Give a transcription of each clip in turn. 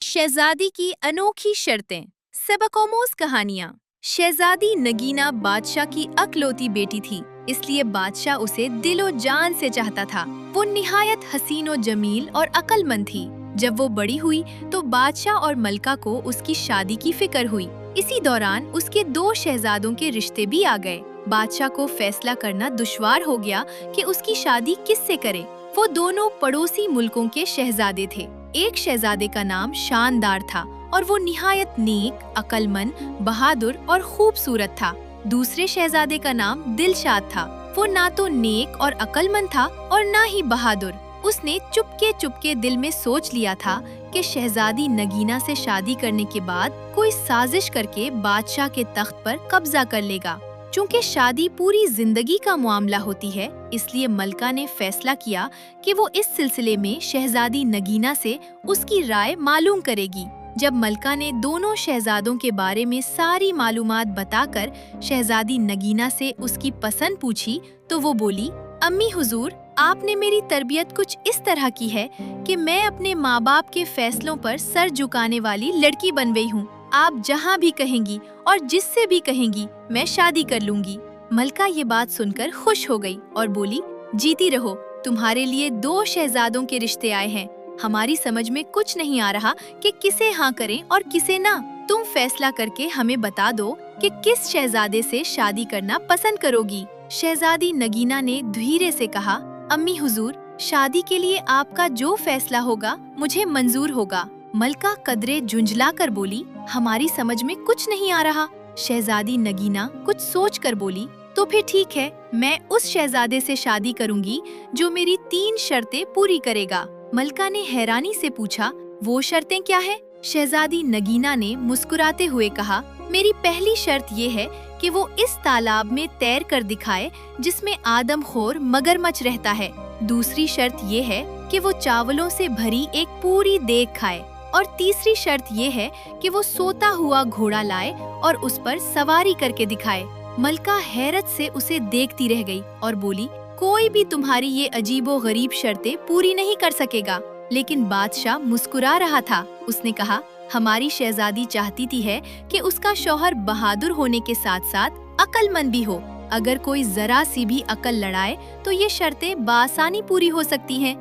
शहजादी की अनोखी शर्तें। सबक-आमोज़ कहानियाँ। शहजादी नगीना बादशाह की अकलौती बेटी थी, इसलिए बादशाह उसे दिलो जान से चाहता था। वो निहायत हसीन और जमील और अक्लमंद थी। जब वो बड़ी हुई तो बादशाह और मलका को उसकी शादी की फिक्र हुई। इसी दौरान उसके दो शहजादों के रिश्ते भी आ गए। बादशाह को फैसला करना दुश्वार हो गया कि उसकी शादी किससे करे। वो दोनों पड़ोसी मुल्कों के शहजादे थे। एक शहजादे का नाम शानदार था और वो निहायत नेक, अक्लमंद, बहादुर और खूबसूरत था। दूसरे शहजादे का नाम दिलशाद था। वो ना तो नेक और अक्लमंद था और ना ही बहादुर। उसने चुपके चुपके दिल में सोच लिया था कि शहजादी नगीना से शादी करने के बाद कोई साजिश करके बादशाह के तख्त पर कब्जा कर लेगा। चूँकि शादी पूरी जिंदगी का मामला होती है, इसलिए मलका ने फैसला किया कि वो इस सिलसिले में शहजादी नगीना से उसकी राय मालूम करेगी। जब मलका ने दोनों शहजादों के बारे में सारी मालूमात बताकर शहजादी नगीना से उसकी पसंद पूछी तो वो बोली, अम्मी हुजूर, आपने मेरी तरबियत कुछ इस तरह की है कि मैं अपने माँ बाप के फैसलों पर सर झुकाने वाली लड़की बन गई हूँ। आप जहाँ भी कहेंगी और जिससे भी कहेंगी मैं शादी कर लूंगी। मलका ये बात सुनकर खुश हो गई और बोली, जीती रहो, तुम्हारे लिए दो शहजादों के रिश्ते आए हैं। हमारी समझ में कुछ नहीं आ रहा कि किसे हाँ करें और किसे ना। तुम फैसला करके हमें बता दो कि किस शहजादे से शादी करना पसंद करोगी। शहजादी नगीना ने धीरे से कहा, अम्मी हुजूर, शादी के लिए आपका जो फैसला होगा मुझे मंजूर होगा। मलका कदरे झुंझला कर बोली, हमारी समझ में कुछ नहीं आ रहा। शहजादी नगीना कुछ सोच कर बोली, तो फिर ठीक है, मैं उस शहजादे से शादी करूंगी जो मेरी 3 शर्तें पूरी करेगा। मलका ने हैरानी से पूछा, वो शर्तें क्या है? शहजादी नगीना ने मुस्कुराते हुए कहा, मेरी पहली शर्त ये है कि वो इस तालाब में तैर कर दिखाए जिसमें आदमखोर मगरमच्छ रहता है। दूसरी शर्त ये है कि वो चावलों से भरी एक पूरी देग खाए और तीसरी शर्त ये है कि वो सोता हुआ घोड़ा लाए और उस पर सवारी करके दिखाए। मलका हैरत से उसे देखती रह गई और बोली, कोई भी तुम्हारी ये अजीबो गरीब शर्तें पूरी नहीं कर सकेगा। लेकिन बादशाह मुस्कुरा रहा था। उसने कहा, हमारी शहजादी चाहती थी है कि उसका शौहर बहादुर होने के साथ साथ अक्लमंद भी हो। अगर कोई जरा सी भी अकल लड़ाए तो ये शर्तें बासानी पूरी हो सकती हैं।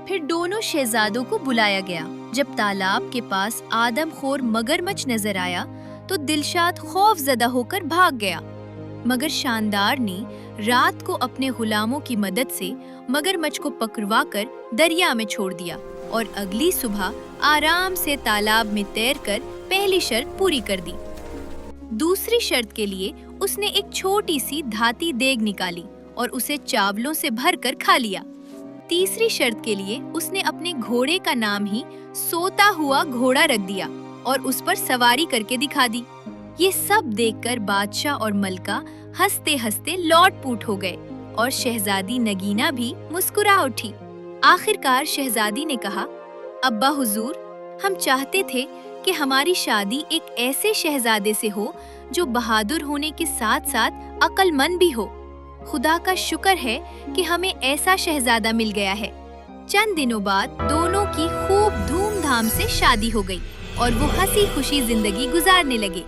फिर दोनों शहजादों को बुलाया गया। जब तालाब के पास आदमखोर मगरमच्छ नजर आया तो दिलशाद खौफजदा होकर भाग गया, मगर शानदार ने रात को अपने गुलामों की मदद से मगरमच्छ को पकड़वाकर दरिया में छोड़ दिया और अगली सुबह आराम से तालाब में तैरकर पहली शर्त पूरी कर दी। दूसरी शर्त के लिए उसने एक छोटी सी धाती देग निकाली और उसे चावलों से भरकर खा लिया। तीसरी शर्त के लिए उसने अपने घोड़े का नाम ही सोता हुआ घोड़ा रख दिया और उस पर सवारी करके दिखा दी। ये सब देखकर बादशाह और मलका हंसते हंसते लौट पूट हो गए और शहजादी नगीना भी मुस्कुरा उठी। आखिरकार शहजादी ने कहा, अब्बा हुजूर, हम चाहते थे कि हमारी शादी एक ऐसे शहजादे से हो जो बहादुर होने के साथ साथ अक्लमंद भी हो। खुदा का शुक्र है कि हमें ऐसा शहजादा मिल गया है। चंद दिनों बाद दोनों की खूब धूमधाम से शादी हो गई और वो हंसी खुशी जिंदगी गुजारने लगे।